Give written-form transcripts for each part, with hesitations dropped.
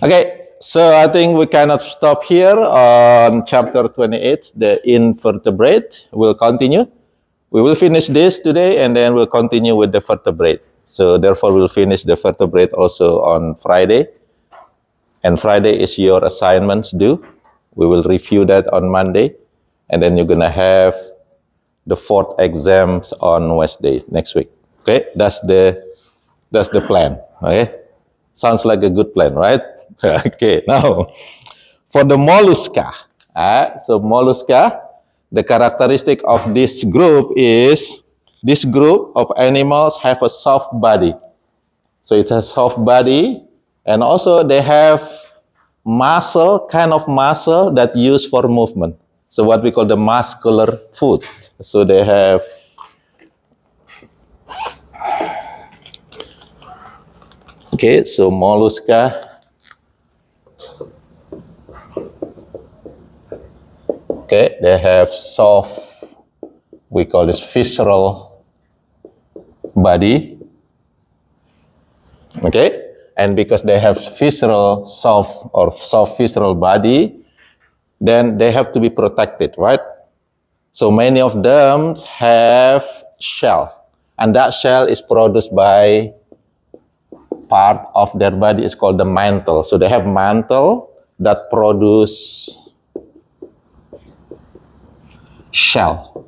Okay, so I think we cannot stop here on chapter 28, the invertebrate. We'll continue. We will finish this today and then we'll continue with the vertebrate. So therefore, we'll finish the vertebrate also on Friday. And Friday is your assignments due. We will review that on Monday. And then you're going to have the fourth exams on Wednesday next week. Okay, that's the plan. Okay, sounds like a good plan, right? Okay, now for the mollusca. So mollusca, the characteristic of this group is this group of animals have a soft body. So it's a soft body, and also they have muscle, kind of muscle that used for movement. So what we call the muscular foot. So they have so mollusca. Okay, they have soft, we call this visceral body. Okay, and because they have soft visceral body, then they have to be protected, right? So many of them have shell, and that shell is produced by part of their body is called the mantle. So they have mantle that produce shell.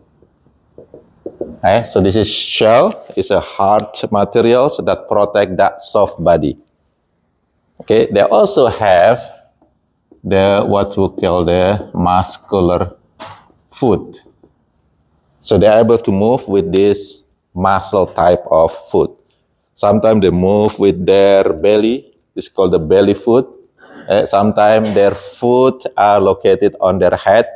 Okay, so this is shell, is a hard material so that protect that soft body. Okay, they also have what we call the muscular foot. So they're able to move with this muscle type of foot. Sometimes they move with their belly. It's called the belly foot. Sometimes their foot are located on their head.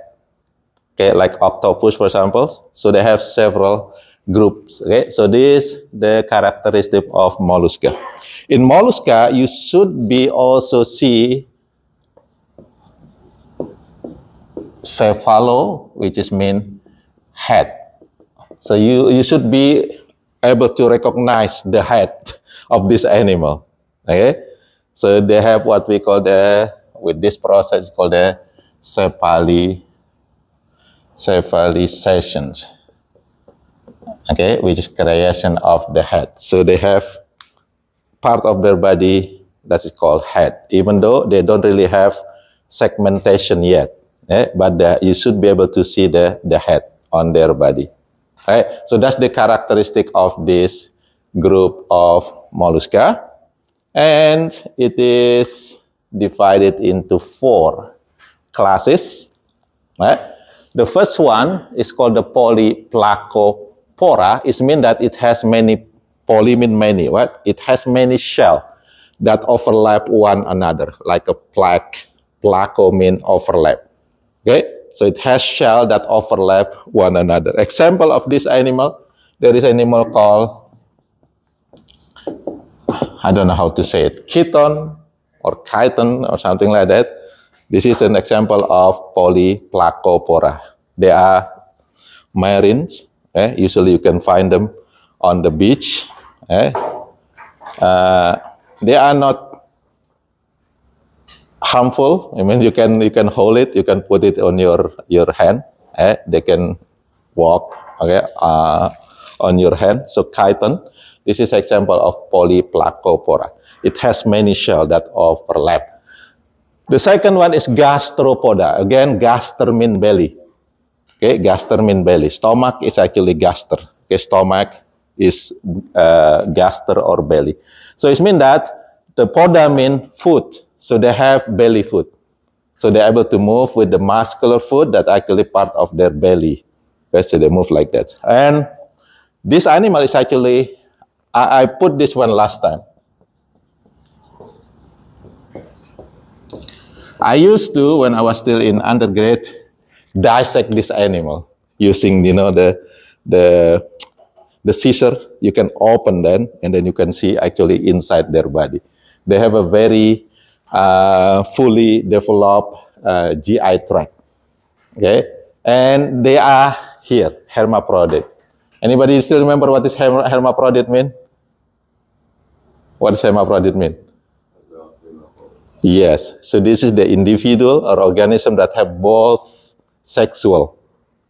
Okay, like octopus, for example. So they have several groups. Okay, so this is the characteristic of mollusca. In mollusca, you should be also see cephalo, which is mean head. So you should be able to recognize the head of this animal. Okay, so they have what we call with this process called the cephalizations. Okay, which is creation of the head. So they have part of their body that is called head, even though they don't really have segmentation yet. But you should be able to see the head on their body. Right? So that's the characteristic of this group of mollusca. And it is divided into 4 classes. Right? The first one is called the Polyplacopora. It means that it has many, poly mean many, right? It has many shells that overlap one another, like a placo mean overlap. Okay? So it has shells that overlap one another. Example of this animal, there is an animal called, I don't know how to say it, chiton or chiton or something like that. This is an example of Polyplacopora. They are marines. Usually you can find them on the beach. They are not harmful. I mean, you can hold it, you can put it on your hand. They can walk on your hand. So chiton, this is example of Polyplacopora. It has many shells that overlap. The second one is gastropoda. Again, gaster mean belly. Okay, gaster mean belly. Stomach is actually gaster. Okay, stomach is gaster or belly. So it means that the poda mean foot. So they have belly foot. So they're able to move with the muscular foot that's actually part of their belly. Okay, so they move like that. And this animal is actually, I put this one last time. I used to, when I was still in undergrad, dissect this animal using, the scissor. You can open them, and then you can see actually inside their body. They have a very fully developed GI tract. Okay, and they are here, hermaphrodite. Anybody still remember what is hermaphrodite mean? What does hermaphrodite mean? Yes. So this is the individual or organism that have both sexual.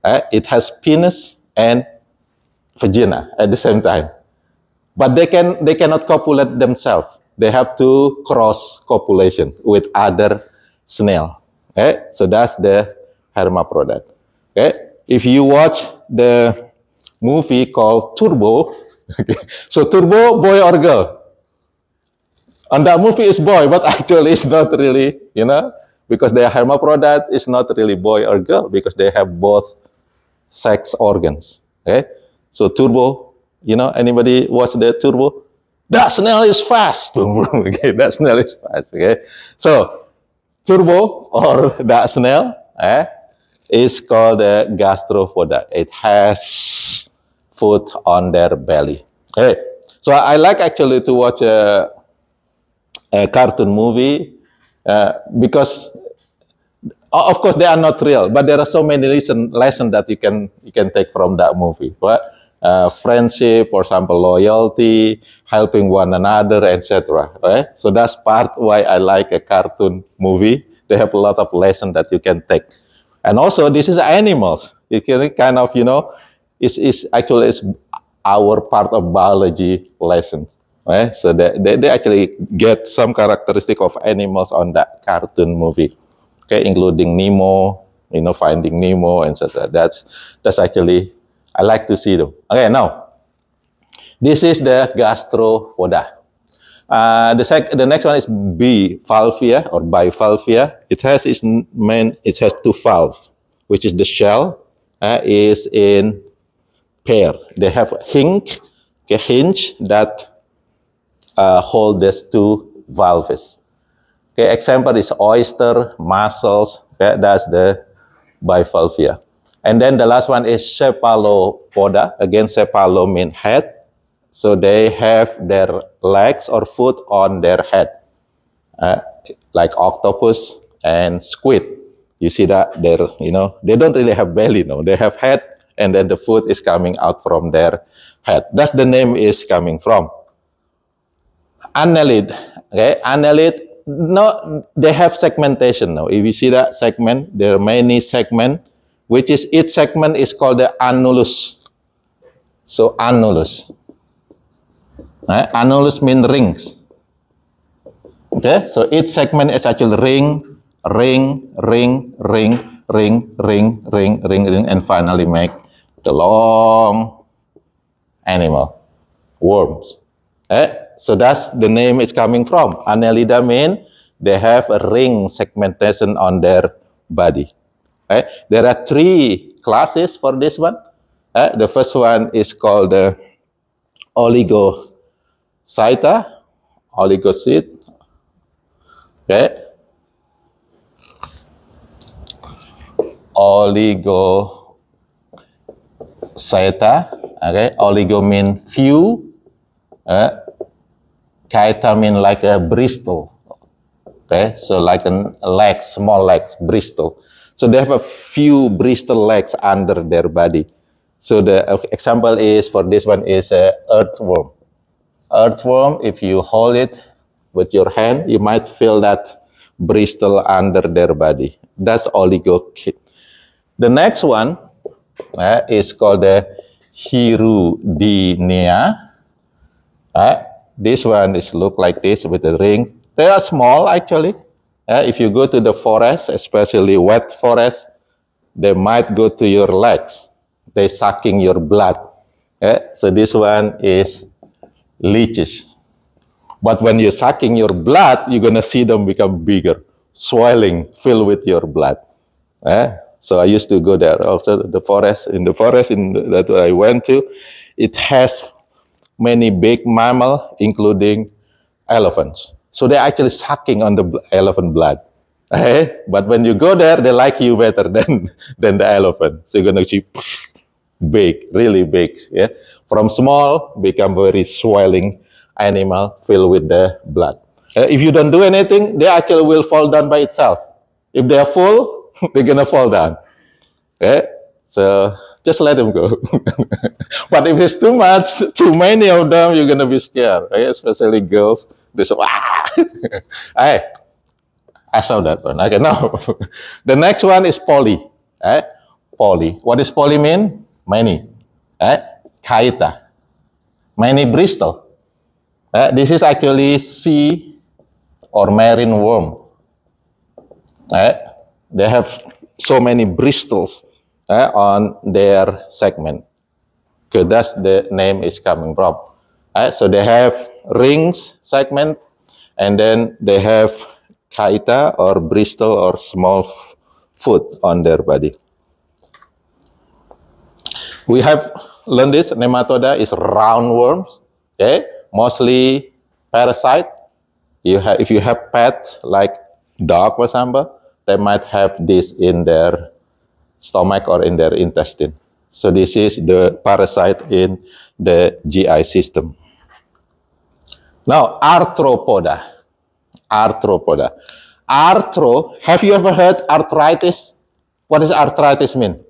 It has penis and vagina at the same time. But they cannot copulate themselves. They have to cross copulation with other snail. Okay? So that's the hermaphrodite. Okay? If you watch the movie called Turbo, okay, so Turbo, boy or girl? On that movie is boy, but actually it's not really, because their hermaphrodite is not really boy or girl because they have both sex organs. Okay, so Turbo, anybody watch the Turbo? That snail is fast. Okay, that snail is fast. Okay, so Turbo or that snail is called a gastrophoda. It has food on their belly. Okay, so I like actually to watch a cartoon movie because of course they are not real, but there are so many lessons that you can take from that movie. But friendship, for example, loyalty, helping one another, etc. Right? So that's part why I like a cartoon movie. They have a lot of lessons that you can take, and also this is animals. It can kind of is actually is our part of biology lessons. Right? So they actually get some characteristic of animals on that cartoon movie. Okay, including Nemo, Finding Nemo, etc. That's actually I like to see them. Okay, now this is the gastrophoda. The next one is bivalvia or bivalvia. It has two valves, which is the shell is in pair. They have a hinge that hold these two valves. Okay, example is oyster, mussels. Okay, that's the bivalvia. And then the last one is cephalopoda. Again, cephalo means head. So they have their legs or foot on their head, like octopus and squid. You see that they don't really have belly, no. They have head, and then the food is coming out from their head. That's the name is coming from. Annelid, okay, annelid. No, they have segmentation now. If you see that segment, there are many segments, which is each segment is called the annulus. So annulus. Annulus means rings. Okay, so each segment is actually ring, and finally make the long animal, worms. So that's the name it's coming from. Annelida mean they have a ring segmentation on their body. There are three classes for this one. The first one is called the oligocyta, oligocyte. Okay. Oligocyta. Okay. Oligo mean few. Chaeta mean like a bristle. Okay, so like a leg, small legs, bristle. So they have a few bristle legs under their body. So the example is for this one is a earthworm. Earthworm, if you hold it with your hand, you might feel that bristle under their body. That's oligocyte. The next one is called the hirudinea. This one is look like this with the ring. They are small actually. If you go to the forest, especially wet forest, they might go to your legs. They sucking your blood. So this one is leeches. But when you're sucking your blood, you're gonna see them become bigger, swelling, filled with your blood. So I used to go there. Also the forest that I went to, it has many big mammals, including elephants. So they're actually sucking on the elephant blood. But when you go there, they like you better than the elephant. So you're going to see big, really big. Yeah? From small, become very swelling animal filled with the blood. If you don't do anything, they actually will fall down by itself. If they are full, they're going to fall down. So just let them go. But if it's too much, too many of them, you're gonna be scared, especially girls. They say, I saw that one. Okay, now the next one is poly. Poly. What does poly mean? Many. Kaita. Many bristle. This is actually sea or marine worm. They have so many bristles on their segment. Okay, that's the name is coming from. So they have rings segment, and then they have kaita or bristle or small foot on their body. We have learned this. Nematoda is roundworms. Okay, mostly parasite. If you have pets like dog, for example, they might have this in their stomach or in their intestine. So this is the parasite in the GI system. Now, arthropoda. Arthropoda. Have you ever heard arthritis? What does arthritis mean?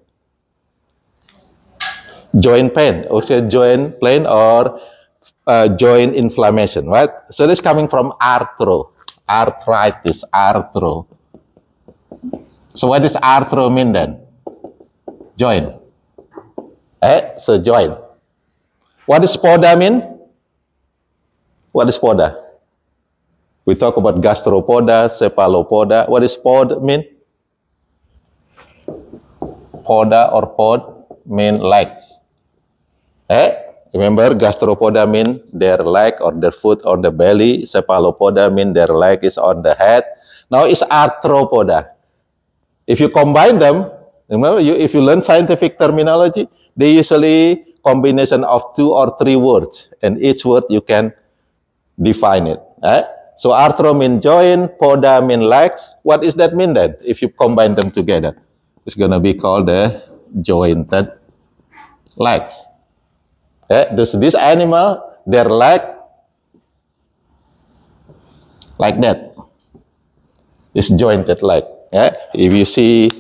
Joint pain, okay, joint pain or joint inflammation, right? So this is coming from arthritis, arthro. So what does arthro mean then? Joint. So joint. What does poda mean? What is poda? We talk about gastropoda, cephalopoda. What does pod mean? Poda or pod mean legs. Remember, gastropoda mean their leg or their foot on the belly. Cephalopoda mean their leg is on the head. Now it's arthropoda. If you combine them, remember, if you learn scientific terminology, they usually combination of 2 or 3 words, and each word you can define it. So arthro mean joint, poda mean legs. What does that mean then? If you combine them together, it's going to be called the jointed legs. This animal, their leg, like that, is jointed leg. If you see,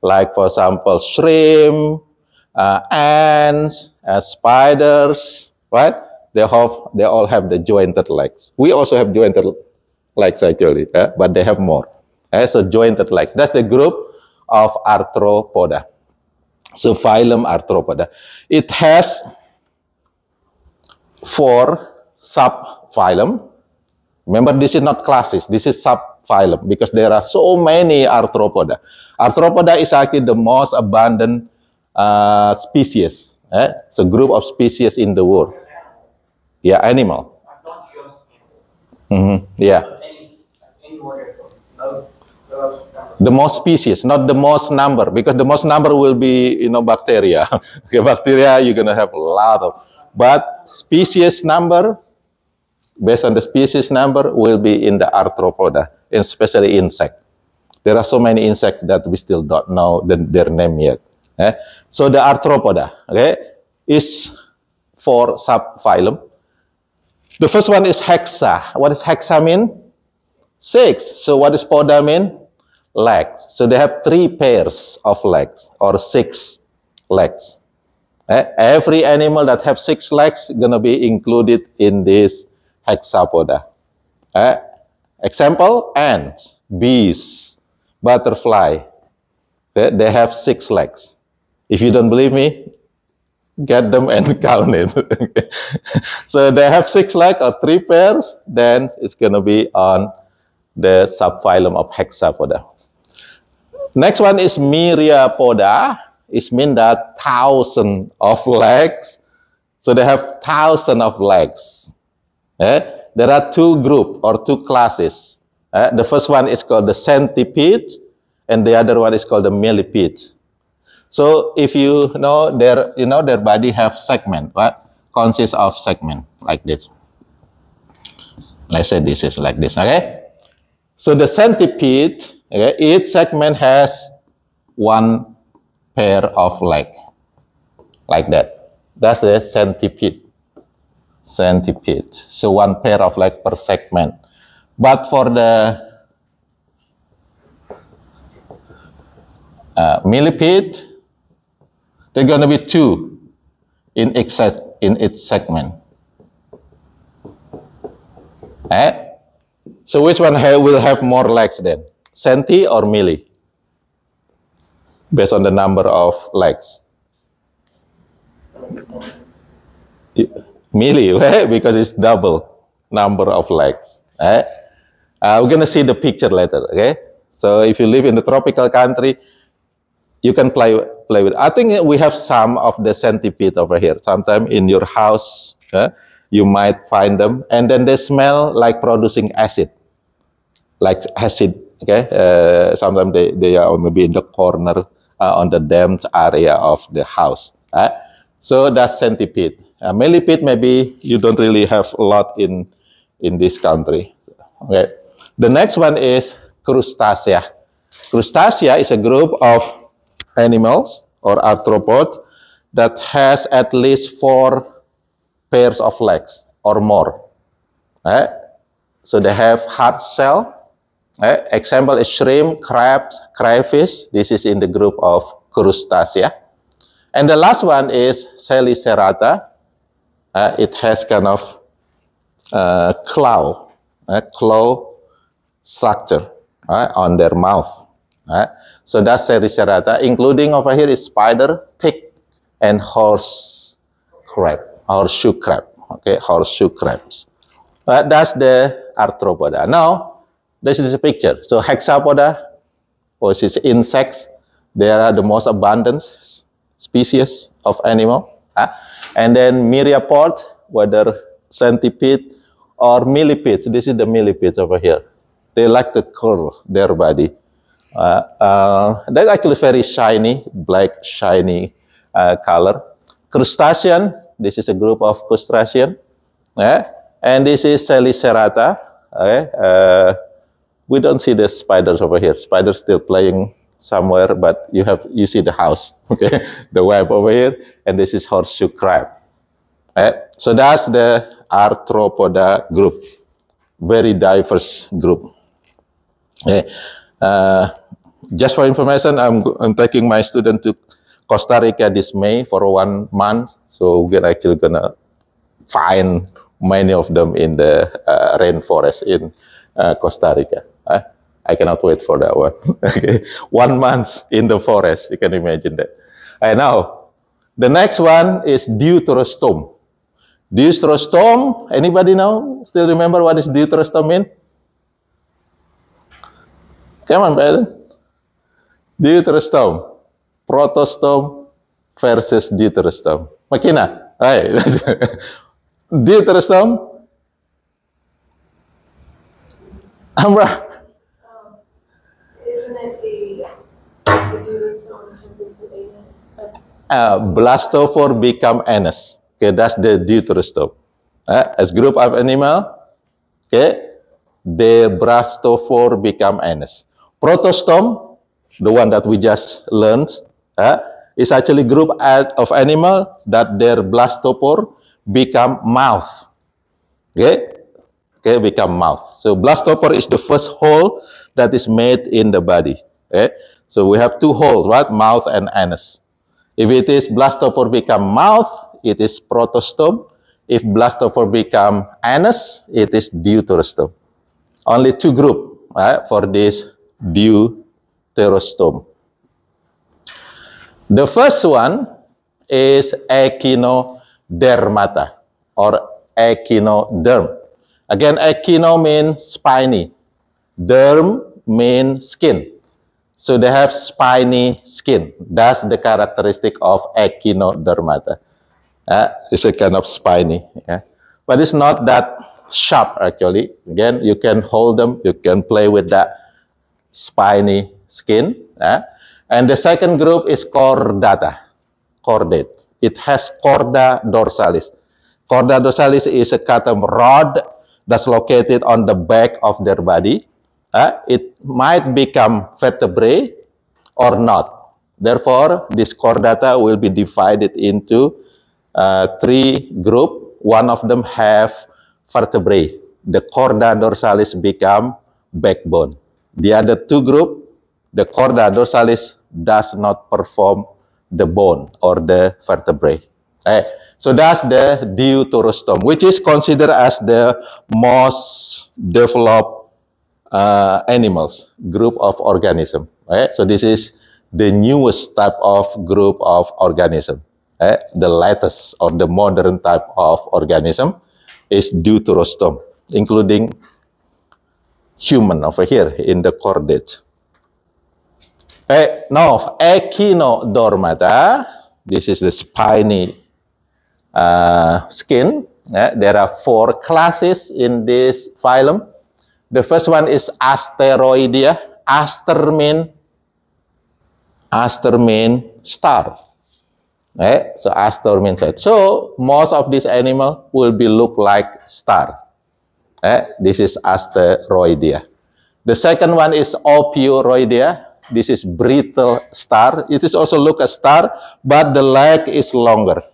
like for example, shrimp, ants, spiders, right? They all have the jointed legs. We also have jointed legs actually, but they have more. So jointed legs. That's the group of arthropoda. So phylum Arthropoda. It has 4 subphylum. Remember, this is not classes. This is subphylum because there are so many Arthropoda. Arthropoda is actually the most abundant species. It's a group of species in the world. Yeah, animal. Yeah. The most species, not the most number, because the most number will be, bacteria. Okay, bacteria, you're going to have a lot of. But species number, based on the species number, will be in the Arthropoda, especially insect. There are so many insects that we still don't know their name yet. So the Arthropoda, is 4 subphylum. The first one is hexa. What does hexa mean? 6. So what does poda mean? Legs. So they have 3 pairs of legs or 6 legs. Every animal that have 6 legs is going to be included in this hexapoda. Example, ants, bees, butterfly. They have 6 legs. If you don't believe me, get them and count it. So they have 6 legs or 3 pairs, then it's going to be on the subphylum of hexapoda. Next one is myriapoda. It means that 1,000 of legs. So they have 1,000 of legs. There are 2 groups or 2 classes. The first one is called the centipede, and the other one is called the millipede. So if you know their body have segment, right? Consists of segment like this. Let's say this is like this, okay? So the centipede, each segment has 1 pair of leg, like that. That's the centipede. Centipede. So 1 pair of leg per segment. But for the millipede, they're going to be 2 in each segment. So which one will have more legs then? Centi or milli? Based on the number of legs. Milli, right? Because it's double number of legs. Right? We're going to see the picture later, okay? So if you live in the tropical country, you can play with. I think we have some of the centipede over here. Sometimes in your house, you might find them, and then they smell like producing acid, okay? Sometimes they are maybe in the corner on the damp area of the house. So that's centipede. Millipede, maybe you don't really have a lot in this country. Okay. The next one is Crustacea. Crustacea is a group of animals or arthropod that has at least 4 pairs of legs or more. So they have hard shell. Example is shrimp, crabs, crayfish. This is in the group of Crustacea. And the last one is Chelicerata. It has kind of claw structure on their mouth. So that's Chelicerata, including over here is spider, tick, and horseshoe crab. Okay, horseshoe crabs. That's the arthropoda. Now, this is a picture. So hexapoda, which is insects, they are the most abundant species of animal. And then myriapod, whether centipede or millipedes. This is the millipedes over here. They like to curl their body. That's actually very shiny, black, shiny color. Crustacean, this is a group of crustacean. And this is Chelicerata. We don't see the spiders over here. Spiders still playing somewhere, but you see the house, okay? The web over here, and this is horseshoe crab. So that's the arthropoda group. Very diverse group. Just for information, I'm taking my student to Costa Rica this May for 1 month. So we're actually gonna find many of them in the rainforest in Costa Rica. I cannot wait for that one. Okay, 1 month in the forest, you can imagine that. And now, the next one is Deuterostome. Deuterostome, anybody know? Still remember what is Deuterostome mean? Come on, Brandon. Deuterostome, protostome versus deuterostome. Makina, right? Deuterostome. Amra. Isn't it the deuterostome turns into anus? Blastophore become anus. Okay, that's the deuterostome. As group of animal, okay, the blastophore become anus. Protostome, the one that we just learned, is actually group of animal that their blastophore become mouth. Okay, become mouth. So blastophore is the first hole that is made in the body. Okay, so we have 2 holes, right? Mouth and anus. If it is blastophore become mouth, it is protostome. If blastophore become anus, it is deuterostome. Only 2 groups for this deuterostome. The first one is echinodermata or echinoderm. Again, echino means spiny. Derm means skin. So they have spiny skin. That's the characteristic of echinodermata. It's a kind of spiny. But it's not that sharp, actually. Again, you can hold them. You can play with that spiny skin. And the second group is chordata, chordate. It has chorda dorsalis. Chorda dorsalis is a kind of rod that's located on the back of their body. It might become vertebrae or not. Therefore, this chordata will be divided into 3 groups. One of them have vertebrae. The chorda dorsalis become backbone. The other 2 groups, the chorda dorsalis does not perform the bone or the vertebrae. So that's the deuterostome, which is considered as the most developed animals, group of organism. Right? So this is the newest type of group of organism. Right? The latest or the modern type of organism is Deuterostome, including human over here in the chordate. Now, Echinodormata, this is the spiny skin. There are 4 classes in this phylum. The first one is Asteroidea. Aster means star. So aster means star. So most of these animals will be look like star. This is Asteroidea. The second one is Ophiuroidea. This is brittle star. It is also look a star, but the leg is longer.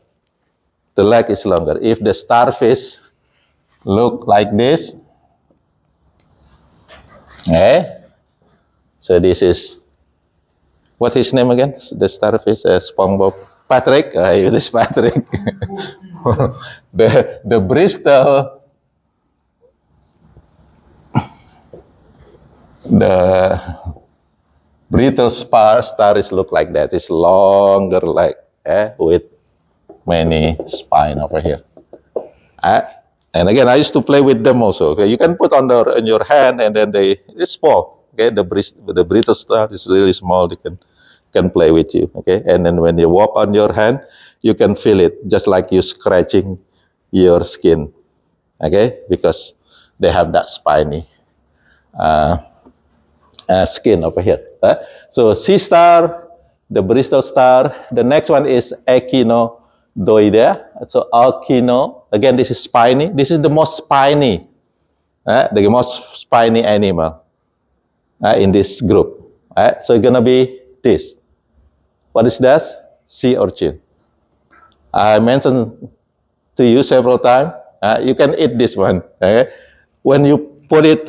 The leg is longer. If the starfish look like this, so this is, what his name again? The starfish, SpongeBob. Patrick. It is Patrick. the Bristol. The brittle stars look like that. It's longer leg, with many spine over here. And again, I used to play with them also. Okay, you can put on your hand, and then it's small. Okay, the brittle star is really small. They can play with you. Okay, and then when you walk on your hand, you can feel it just like you scratching your skin. Okay, because they have that spiny skin over here. So sea star, the Bristol star. The next one is Echinodoidea. So Echino, again, this is spiny. This is the most spiny, the most spiny animal in this group. So it's gonna be this. What is that? Sea urchin. I mentioned to you several times. You can eat this one. When you put it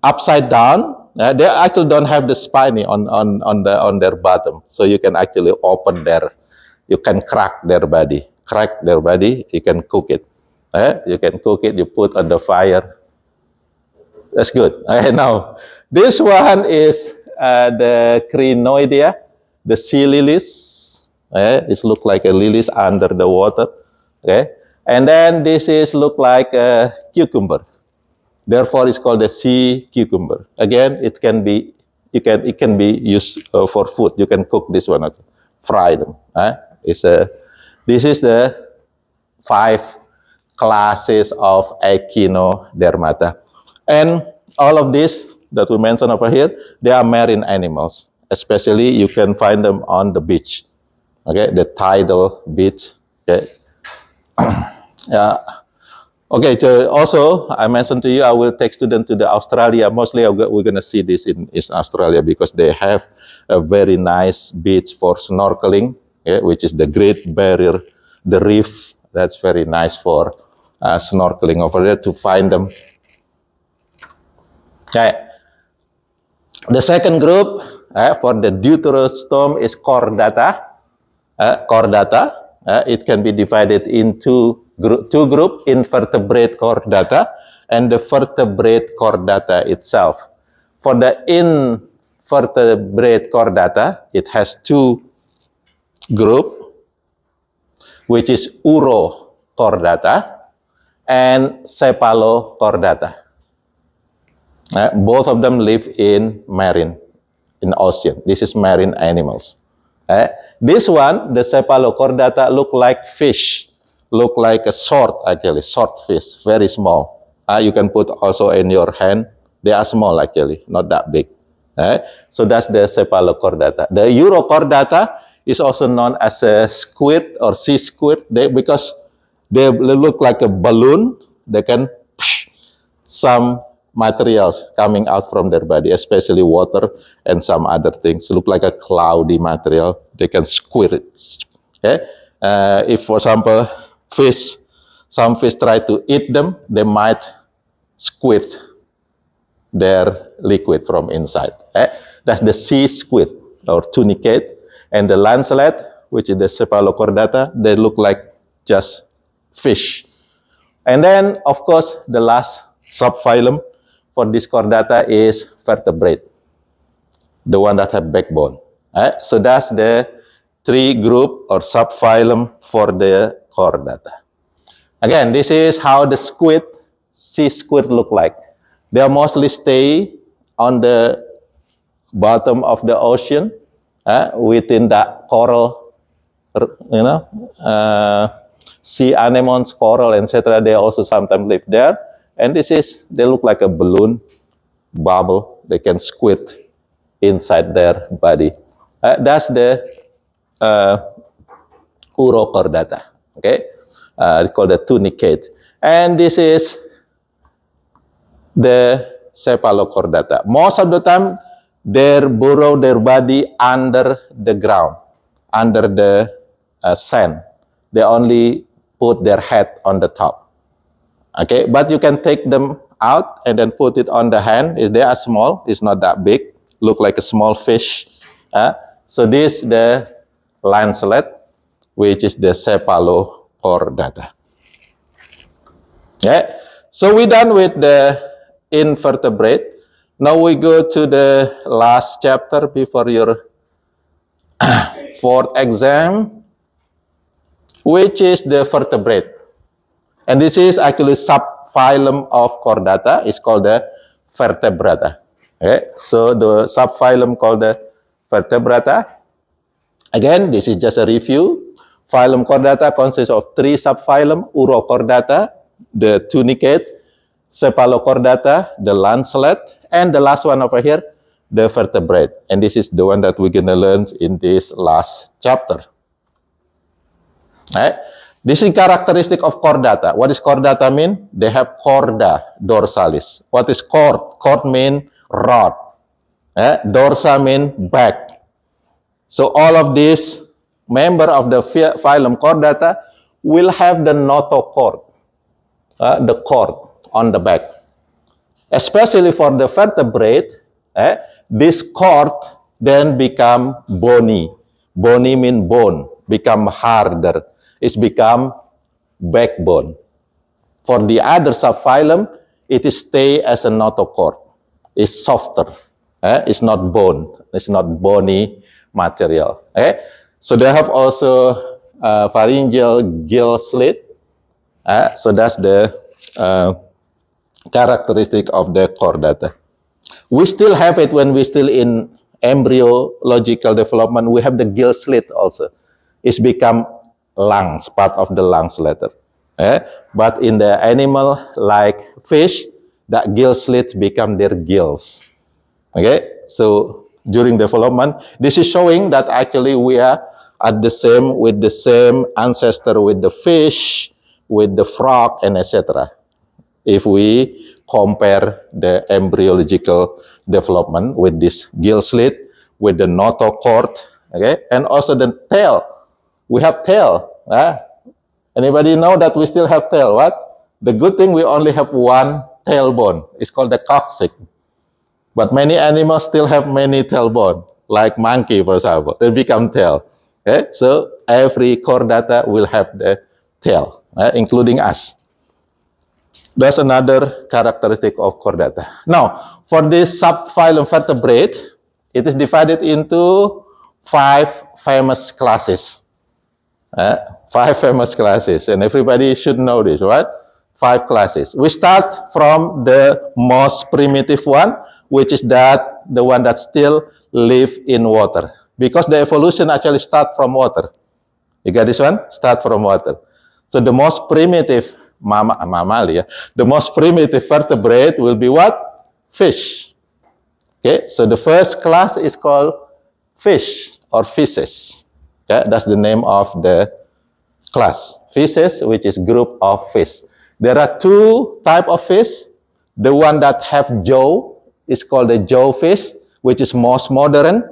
upside down, they actually don't have the spiny on their bottom, so you can actually open you can crack their body. You can cook it. You can cook it. You put on the fire. That's good. Now, this one is the Crinoidea, the sea lilies. It looks like a lilies under the water. And then this is look like a cucumber. Therefore, it's called a sea cucumber. Again, it can be used for food. You can cook this one, fry them. This is the 5 classes of Echinodermata, and all of these that we mentioned over here, they are marine animals. Especially, you can find them on the beach. Okay, the tidal beach. Okay. Okay, so also, I mentioned to you, I will take students to the Australia. Mostly, we're going to see this in Australia because they have a very nice beach for snorkeling, which is the Great Barrier, the reef. That's very nice for snorkeling over there to find them. Okay. The second group for the Deuterostome is Chordata. It can be divided into two groups, invertebrate chordata and the vertebrate chordata itself. For the invertebrate chordata, it has 2 groups, which is Urochordata and Cephalochordata. Both of them live in ocean. This is marine animals. This one, the Cephalochordata, look like fish. Look like a sword, actually, swordfish, very small. You can put also in your hand. They are small, actually, not that big. So that's the Cephalochordata. The Urochordata is also known as a squid or sea squid because they look like a balloon. They can some materials coming out from their body, especially water and some other things. Look like a cloudy material. They can squirt it. If, for example, some fish try to eat them, they might squirt their liquid from inside. That's the sea squid or tunicate. And the lancelet, which is the Cephalochordata, they look like just fish. And then, of course, the last subphylum, for this chordata is vertebrate, the one that have backbone. So that's the three group or subphylum for the chordata. Again, this is how the sea squid look like. They mostly stay on the bottom of the ocean, within the coral, sea anemones, coral, etc. They also sometimes live there. And they look like a balloon bubble. They can squid inside their body. That's the urochordata. Okay, it's called the tunicate. And this is the cephalochordata. Most of the time, they burrow their body under the ground, under the sand. They only put their head on the top. Okay, but you can take them out and then put it on the hand. They are small, it's not that big, look like a small fish. So this the lancelet, which is the cephalochordata. Okay, so we're done with the invertebrate. Now we go to the last chapter before your fourth exam, which is the vertebrate. And this is actually subphylum of chordata. It's called the vertebrata. Okay? So the subphylum called the vertebrata. Again, this is just a review. Phylum chordata consists of three subphylum: urochordata, the tunicate, cephalochordata, the lancelet, and the last one over here, the vertebrate. And this is the one that we're going to learn in this last chapter. Right? This is characteristic of chordata. What does chordata mean? They have chorda dorsalis. What is chord? Chord means rod. Dorsa means back. So all of these member of the phylum chordata will have the notochord, the cord on the back. Especially for the vertebrate, this cord then become bony. Bony means bone, become harder. It's become backbone. For the other subphylum, it is stay as a notochord. It's softer. It's not bone. It's not bony material. So they have also pharyngeal gill slit. So that's the characteristic of the chordata. We still have it when we're still in embryological development. We have the gill slit also. It's become lungs, part of the lungs later. But in the animal like fish, that gill slits become their gills. Okay, so during development, this is showing that actually we are at the same, with the same ancestor with the fish, with the frog, and etc. If we compare the embryological development with this gill slit, with the notochord, okay, and also the tail. We have tail. Anybody know that we still have tail? What? The good thing we only have one tailbone. It's called the coccyx. But many animals still have many tailbone, like monkey, for example. They become tail. Okay? So every chordata will have the tail, including us. That's another characteristic of chordata. Now, for this subphylum vertebrate, it is divided into 5 famous classes. 5 famous classes, and everybody should know this, right? 5 classes. We start from the most primitive one, which is the one that still live in water, because the evolution actually start from water. You got this one? Start from water. So the most primitive mammalia, the most primitive vertebrate will be what? Fish. Okay, so the first class is called fish or fishes. Okay, that's the name of the class. Fishes, which is group of fish. There are 2 types of fish. The one that have jaw is called the jawfish, which is most modern.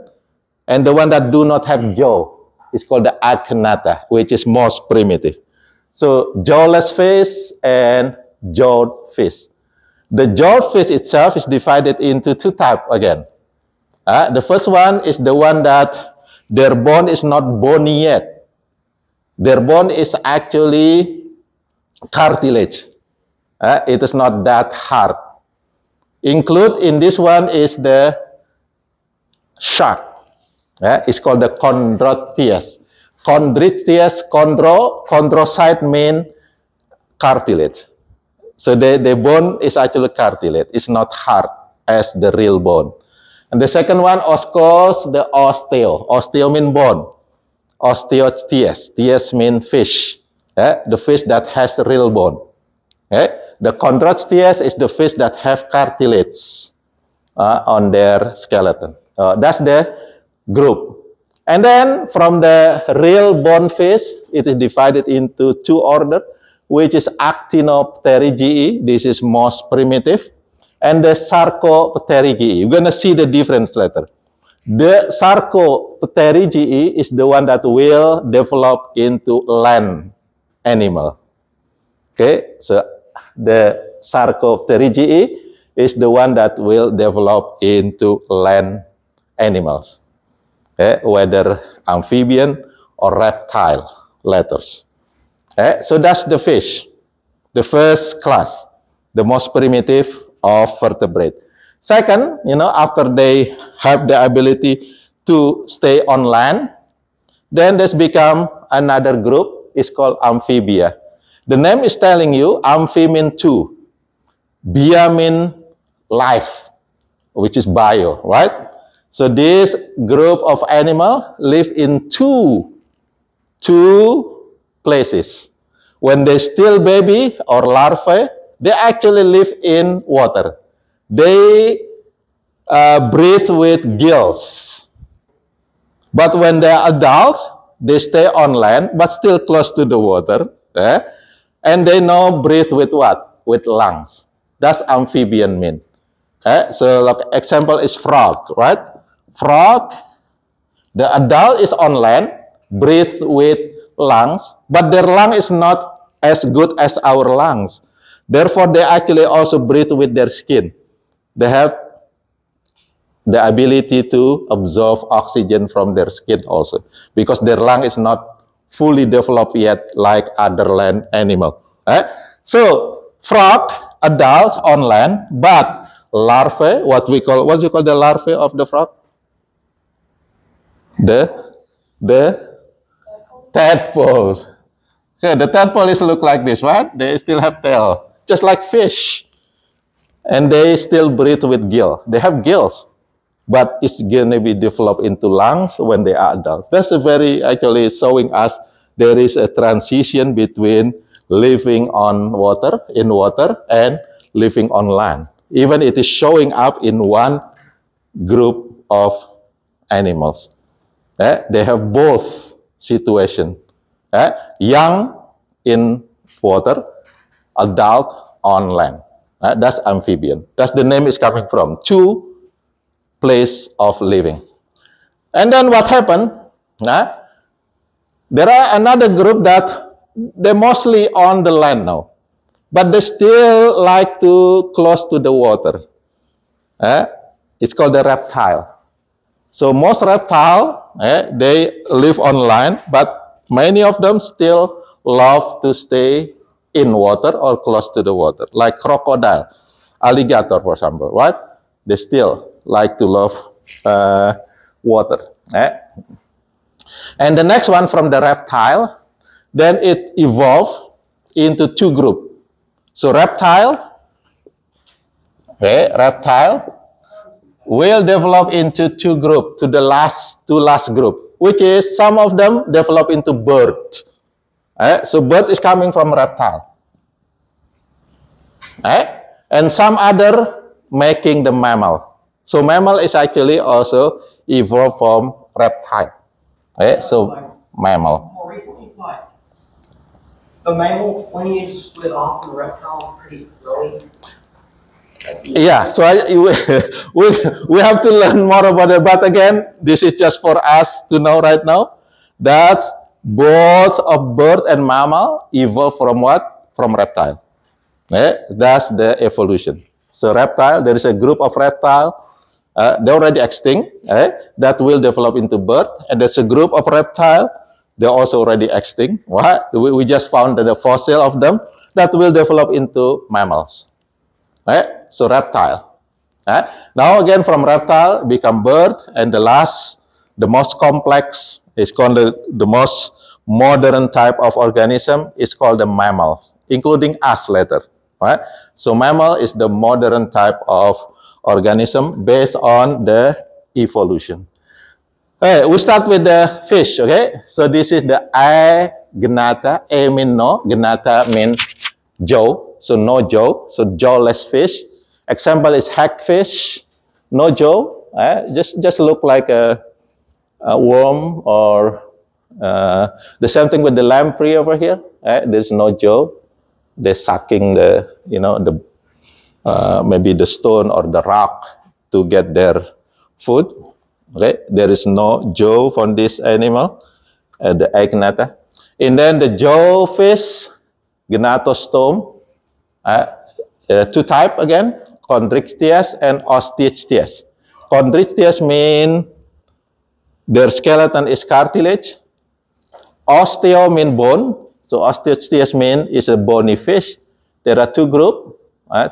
And the one that do not have jaw is called the agnatha, which is most primitive. So jawless fish and jawed fish. The jawed fish itself is divided into 2 types again. The first one is the one that their bone is not bony yet. Their bone is actually cartilage. It is not that hard. Include in this one is the shark. It's called the chondrotheus. Chondrotheus, chondrocyte mean cartilage. So the bone is actually cartilage. It's not hard as the real bone. And the second one, oscos, the osteo. Osteo mean bone. Osteotheus. Theus mean fish. The fish that has real bone. The chondrotheus is the fish that have cartilage on their skeleton. That's the group. And then from the real bone fish, it is divided into two orders, which is Actinopterygii. This is most primitive. And the Sarcopterygii. You're going to see the difference later. The Sarcopterygii is the one that will develop into land animal. Okay, so the Sarcopterygii is the one that will develop into land animals, whether amphibian or reptile letters. So that's the fish, the first class, the most primitive of vertebrate. Second, after they have the ability to stay on land, then there's become another group. It's called amphibia. The name is telling you amphi mean two, bia mean life, which is bio, right? So this group of animal live in two places. When they still baby or larvae, they actually live in water. They breathe with gills. But when they are adult, they stay on land, but still close to the water. And they now breathe with what? With lungs. That's amphibian mean. So like example is frog, right? Frog, the adult is on land, breathe with lungs, but their lung is not as good as our lungs. Therefore, they actually also breathe with their skin. They have the ability to absorb oxygen from their skin also, because their lung is not fully developed yet like other land animal. So, frog, adults on land, but larvae, what you call the larvae of the frog? The tadpoles. Okay, the tadpoles look like this, right? They still have tail, just like fish. And they still breathe with gill. They have gills, but it's going to be developed into lungs when they are adults. That's actually showing us there is a transition between living on water, and living on land. Even it is showing up in one group of animals. They have both situations. Young in water, adult on land. That's amphibian. That's the name is coming from. Two place of living. And then what happened? There are another group that they're mostly on the land now, but they still like to close to the water. It's called the reptile. So most reptile, they live on land, but many of them still love to stay in water or close to the water, like crocodile, alligator, for example, right? They still like to love water. And the next one from the reptile, then it evolved into two groups. So reptile will develop into two groups, to the last group, which is some of them develop into bird. So bird is coming from reptile. And some other making the mammal. So mammal is actually also evolved from reptile. So mammal. More recently, like the mammal lineage split off from the reptiles pretty early. Yeah, so we have to learn more about it. But again, this is just for us to know right now that both of bird and mammal evolved from what? From reptile. That's the evolution. So reptile, there is a group of reptile, they're already extinct, that will develop into bird. And there's a group of reptile, they're also already extinct. What? We just found the fossil of them that will develop into mammals. So reptile. Now again from reptile become bird, and the last, the most complex, is called the most modern type of organism is called the mammal, including us later. Right? So mammal is the modern type of organism based on the evolution. Okay, we start with the fish. Okay, so this is the Aegnatha. A mean no, Gnatha mean jaw. So no jaw, so jawless fish. Example is hagfish, no jaw. Just look like a worm, or the same thing with the lamprey over here. There's no jaw. They're sucking the, maybe the stone or the rock to get their food. Okay, there is no jaw on this animal, the Aegnatha. And then the jawfish, Gnathostom, two type again, Chondrichthyes and Osteichthyes. Chondrichthyes mean their skeleton is cartilage. Osteo mean bone. So Osteichthyes mean is a bony fish. There are two groups,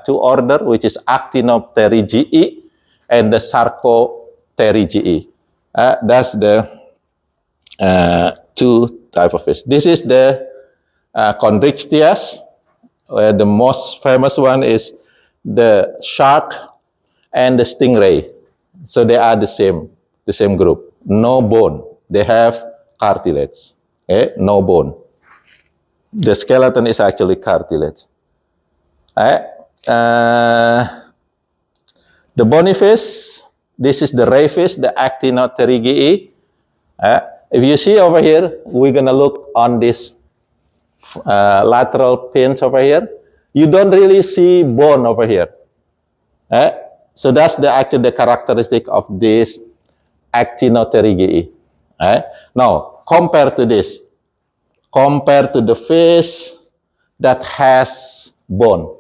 two order, which is Actinopterygii and the Sarcopterygii. That's the two type of fish. This is the Chondrichthyes. The most famous one is the shark and the stingray. So they are the same group. No bone. They have cartilage. Okay? No bone. The skeleton is actually cartilage. The bony fish, this is the ray fish, the Actinopterygii. If you see over here, we're going to look on this lateral pins over here. You don't really see bone over here. So that's actually the characteristic of this Actinopterygii. Now, compare to this. Compare to the fish that has bone.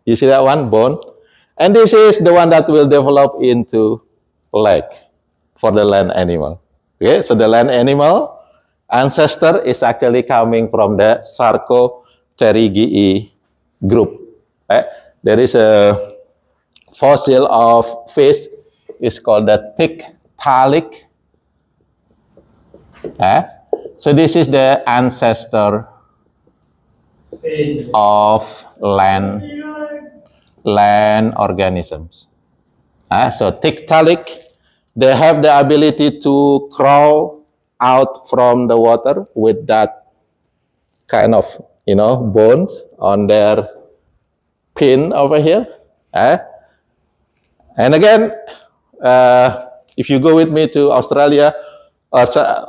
You see that one, bone? And this is the one that will develop into leg for the land animal. Okay, so the land animal ancestor is actually coming from the Sarcopterygii group. There is a fossil of fish, is called the Tiktaalik. So this is the ancestor of land organisms. So Tiktaalik, they have the ability to crawl out from the water with that kind of, bones on their pin over here. And again, if you go with me to Australia, or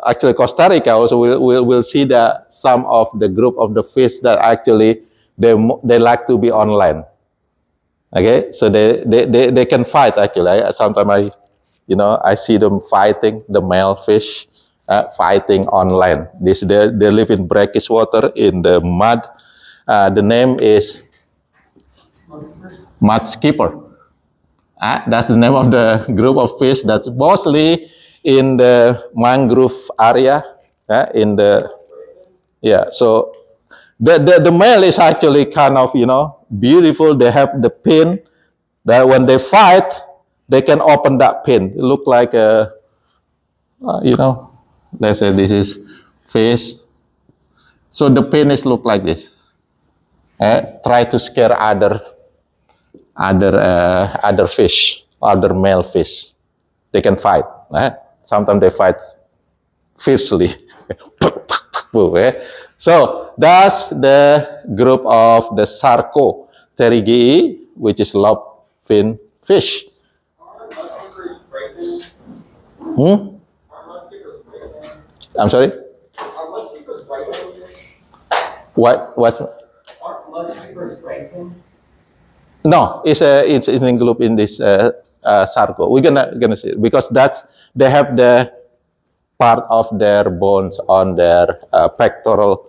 actually Costa Rica, also we'll see that some of the group of the fish that actually they like to be on land. Okay, so they can fight actually. Sometimes I see them fighting, the male fish fighting on land. They live in brackish water in the mud. The name is mud skipper. That's the name of the group of fish that's mostly in the mangrove area. So the male is actually kind of beautiful. They have the pin that when they fight, they can open that pin. It look like a let's say this is fish. So the pin is look like this. Try to scare other fish, other male fish. They can fight. Sometimes they fight fiercely. So that's the group of the Sarcopterygii, which is lobfin fish. I'm sorry? Are musketeers breaking? What? Aren't musketeers breaking? No, it's included in this Sarco. We're gonna see it because they have the part of their bones on their pectoral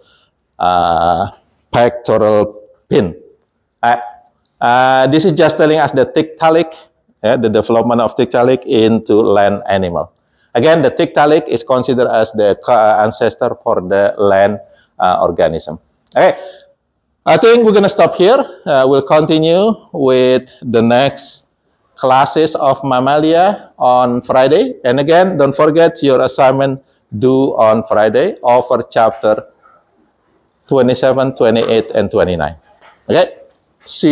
pin. This is just telling us the Tiktaalik, the development of Tiktaalik into land animal. Again, the Tiktaalik is considered as the ancestor for the land organism. Okay. I think we're going to stop here. We'll continue with the next classes of Mammalia on Friday. And again, don't forget your assignment due on Friday, all for chapter 27, 28, and 29. Okay? See you.